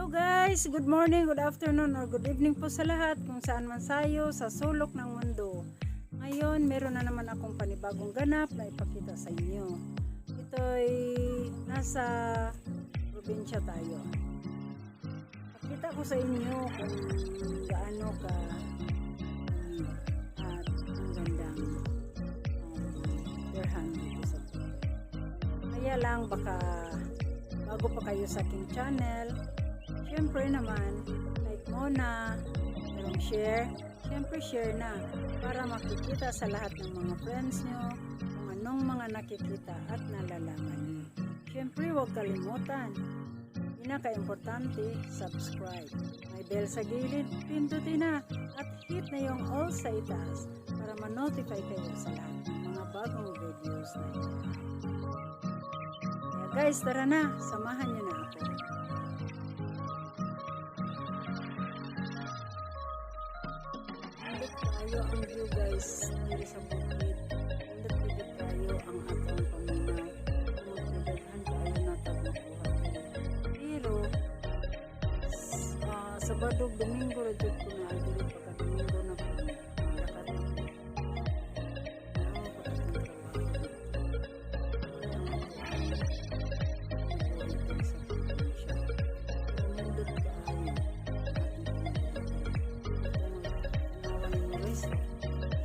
Hello guys, good morning, good afternoon, or good evening po sa lahat kung saan man sayo sa sulok ng mundo. Ngayon, meron na naman akong panibagong ganap na ipakita sa inyo. Ito'y nasa probinsya tayo. Pakita ko sa inyo kung gaano ka at ang gandang berhan dito sa Pilipinas. Kaya lang baka bago pa kayo sa aking channel, syempre naman, like mo na, merong share, syempre share na, para makikita sa lahat ng mga friends nyo, kung anong mga nakikita at nalalaman nyo. Syempre huwag kalimutan, pinaka-importante, subscribe. May bell sa gilid, pindutin na, at hit na yung all sa itaas, para ma-notify kayo sa lahat ng mga bagong videos na ito. Kaya guys, tara na, samahan nyo na ako. Tayo ang view guys dito sa bukid. Hindi tayo ang atong paminaw. Magpidaghan tayo na tagmakuha. Pero Sabado, Domingo rajud ko na dili pagka Domingo na po. Lakat na po.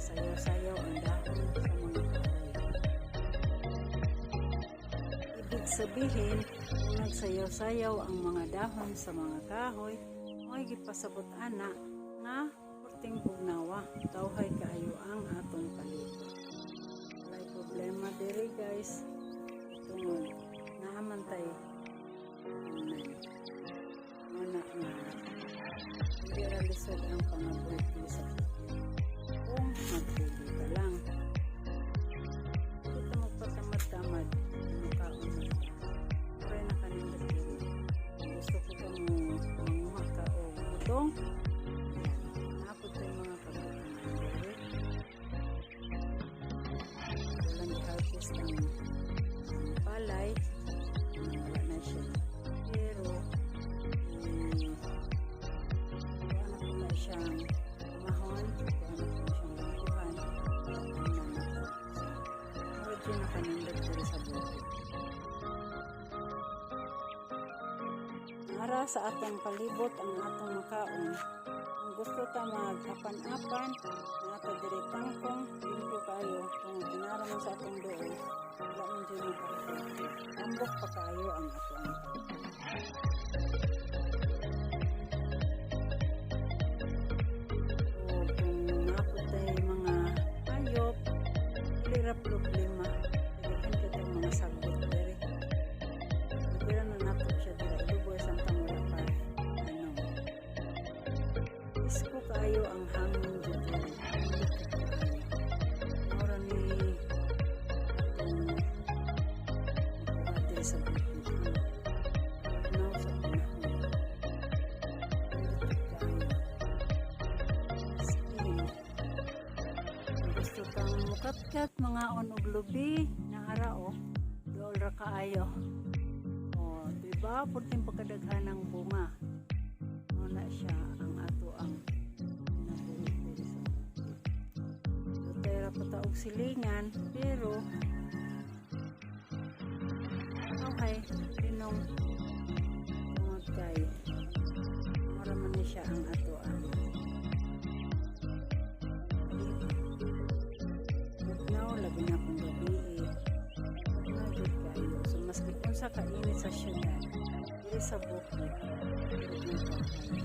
Sayaw-sayaw ang dahon sa mga kahoy. Ibig sabihin, kung nagsayaw-sayaw ang mga dahon sa mga kahoy, mo'y gipasabot ana nga purting bugnawa, tawhay kaayo ang atong palibot. May problema diri guys, tungod naamantay na hindi realisod ang pangabuti sa kung magpili ka lang. Hindi ka magpatamad-tamad, makaon na ka. Pare na kanindot din. Gusto ko ka mo manguha ka o utong. Napod tayo mga kabutan ng dere. Walang i-harvest ng palay. Wala na siya. Pero, wala ko na siyang umahon. Na kanindot diri sa bukid. Para sa atong palibot ang atong makaon. Kung gusto ta mag-apan-apan, nata diri tangkong, limpyo kayo, kung ginaraman sa atong doon, wala man dyan yung pagkakas. Ambok pa kayo ang atong o kung naputay mga hayop, ilira problema. Pilihan ka itong mga sagot dere. Nagpira na napo siya dere. Iluboy sa tamula pa. Isko kayo ang hangin dito. Mura ni itong nakuha sa bukid. Now sa panahon. Gusto kang mukatkat mga onog lubi na arao, dool ra kaayo. O, diba? Purting pagkadaghan ng bunga. Muna siya ang ato ang nabulit sa bukid. Dutay ra pataog silingan, pero okay, pinong tungod kay maraman na siya ang ato ang labi na kong gabi nagod kayo. So maski kung sa kainit sa syudad, dili sa bukid, dili ng kahay.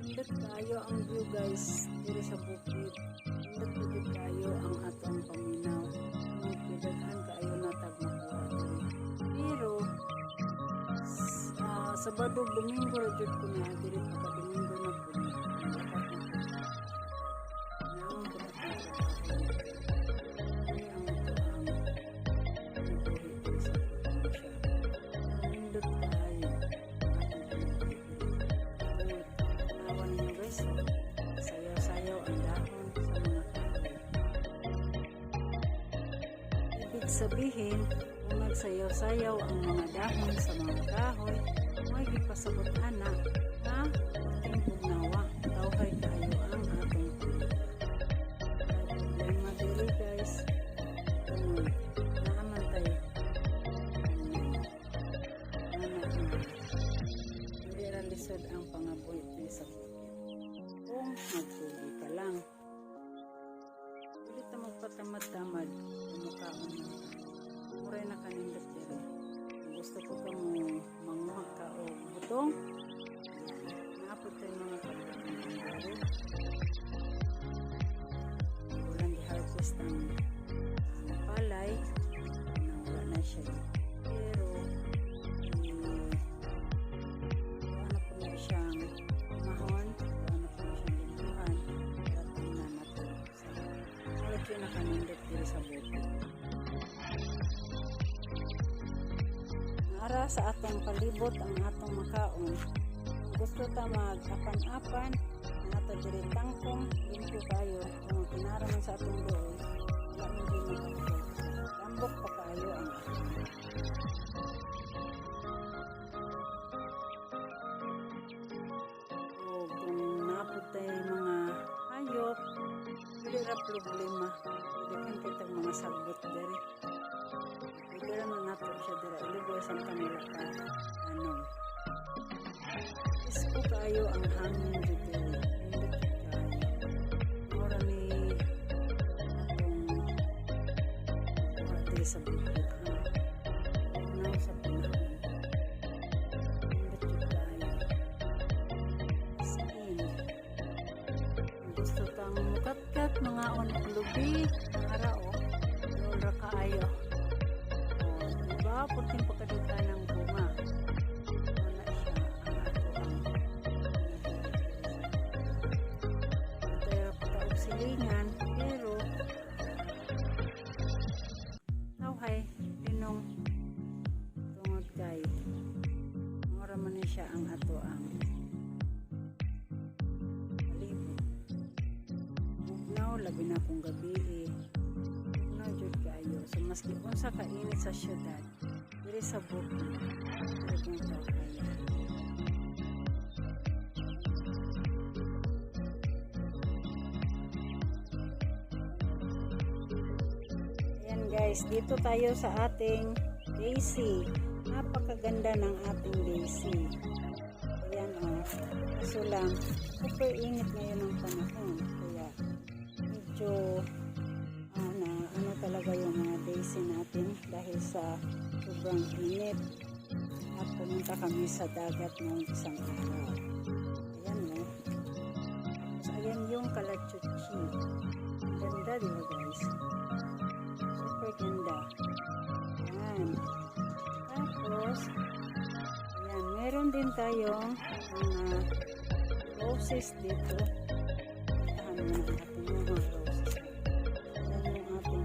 Hindot kayo ang view guys, dili sa bukid. Hindot kayo ang atong paminaw. Magpidaghan kayo na tagmakuha diri. Pero Sabado, Domingo, rajud ko na diri pagka Domingo na po. Lakat na po. Naon ko na po. Ay ang ito ang nabuhi diri sa probinsya. Nindot kayo. Tanawan ninyo guys. Sayaw-sayaw ang dahon sa mga kahoy. sabihin, kung nagsayaw-sayaw ang mga dahon sa mga kahoy, may gipasabot ana na puting bugnawa, tawhay kayo ang atong problema dili guys. Kung naaman tayo, hindi ralisod ang pangabuhi ni sa bukid. Kung magtuloy ka lang, ulit na magpatamad-tamad, mukhaon mo. Muray na kanindot diri. Kung gusto ko ka mo manguha ka o butong, naapod tayo mga kabutan ng diri. Walang di-harvest ang palay, nawala na siya. Pero, ano po na siyang mahon, ano po na siyang lintuhan, dating na natulog sa ulit yun nakanindot diri sa bukid. Ara sa atong palibot ang atong makaon. Gusto ta mag-apan-apan, ang ato diri tangkong, limpyo kayo, kung kinaraman sa atong doon, wala mo din makapagod. Tambok pa kayo ang atong. O kung napod tayo mga hayop, hindi ra problema. Hindi kan mga sagbot diri. Pwede naman nato siya dira iligoy sa kanila ka isko kayo ang hangin dito hindi kayo mura ni atong pati sa bukid unaw sa panahon hindi kayo skin gusto kang mukatkat mga lubi arao lora kaayo puting pagkadita ng bunga. Wala siya ang ato ang tayo pataog silingan pero tawhay dinong tungod kay mura man siya ang ato ang palibot. Bugnaw labi na kung gabi bugnaw jud kayo. So maski unsa ka init sa syudad diri sa bukid talagang tawhaya. Ayan guys, dito tayo sa ating daisy. Napakaganda ng ating daisy. Ayan kaso lang super init ngayon ang panahon kaya medyo ano talaga yung mga daisy natin dahil sa sobrang init at pumunta kami sa dagat ng isang araw. Ayan no. So ayan yung kalachuchi. Ganda diba guys? Super ganda. Ayan. Tapos ayan, meron din tayong mga roses dito. Tahan mo natin yung mga roses. Ayan yung ating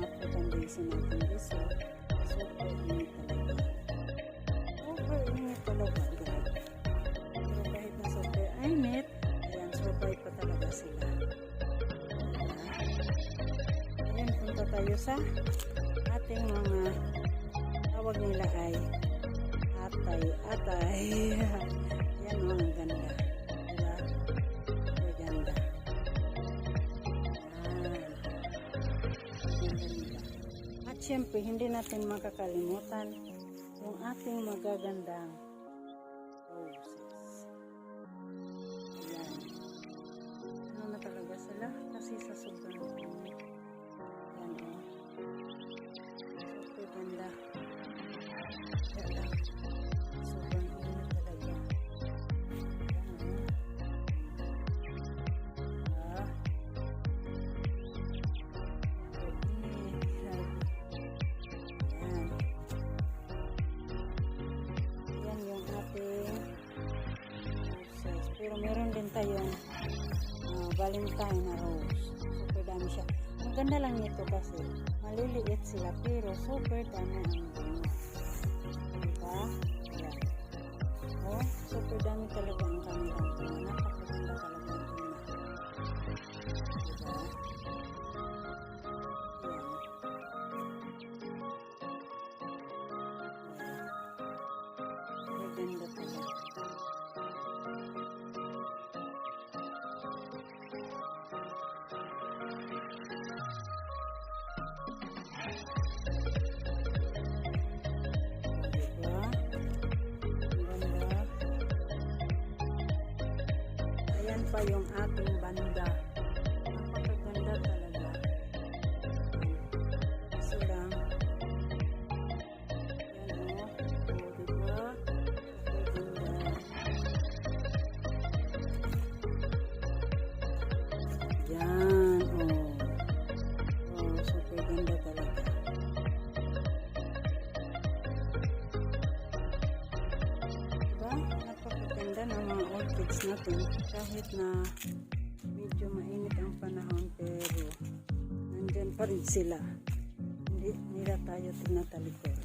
African daisy natin dito. Super init talaga. Super init talaga. Grabe. Pero kahit na super init, ayan, survive pa talaga sila. Ayan, punta tayo sa ating mga tawag nila ay atay. Ayan o, ang ganda. Diba? Super ganda. At syempre, hindi natin makakalimutan yung ating magagandang roses. Ayan. Ano na talaga sila? Kasi sa sobrang init. Ayan o. Super ganda. Ganda. Sobrang init talaga. Pero meron din tayong Valentine na rose. Super dami siya. Ang ganda lang nito kasi maliliit sila pero super dami ang bunga. Diba? Ayan. Oh, super dami talaga ang kanilang bunga. Napakaganda talaga ang bunga. Diba? Ayan. napakaganda talaga. Diba? Ang ganda. Ayan pa yung ating banda. Napakaganda talaga. Kaso lang, yan o. O, diba? Napakaganda. Yan, o. O, super ganda talaga. Diba? Napakaganda ng mga orchids natin. Kahit na medyo mainit ang panahon, pero nandyan pa rin sila. Hindi nila tayo tinatalikod.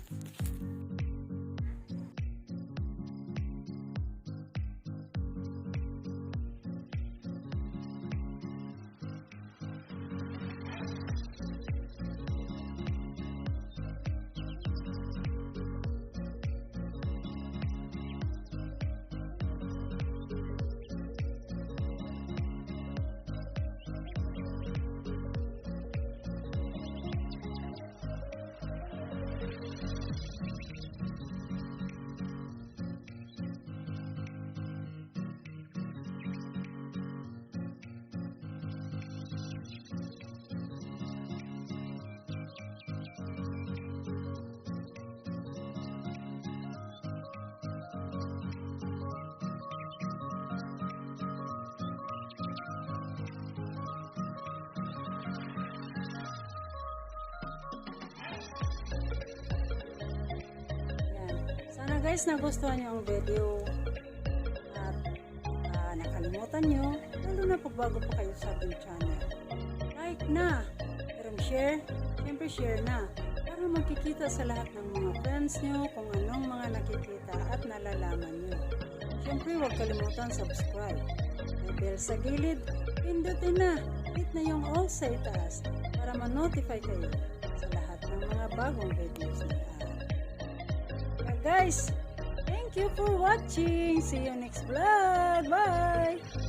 Sana guys, nagustuhan nyo ang video at nakalimutan nyo, lalo na pag bago pa kayo sa ating channel, like na, pero share, syempre share na, para magkikita sa lahat ng mga friends nyo kung anong mga nakikita at nalalaman nyo. Syempre huwag kalimutan subscribe, may bell sa gilid, pindutin na, hit na yung all sa itaas para ma-notify kayo sa lahat ng mga bagong videos na guys, thank you for watching. See you next vlog. Bye!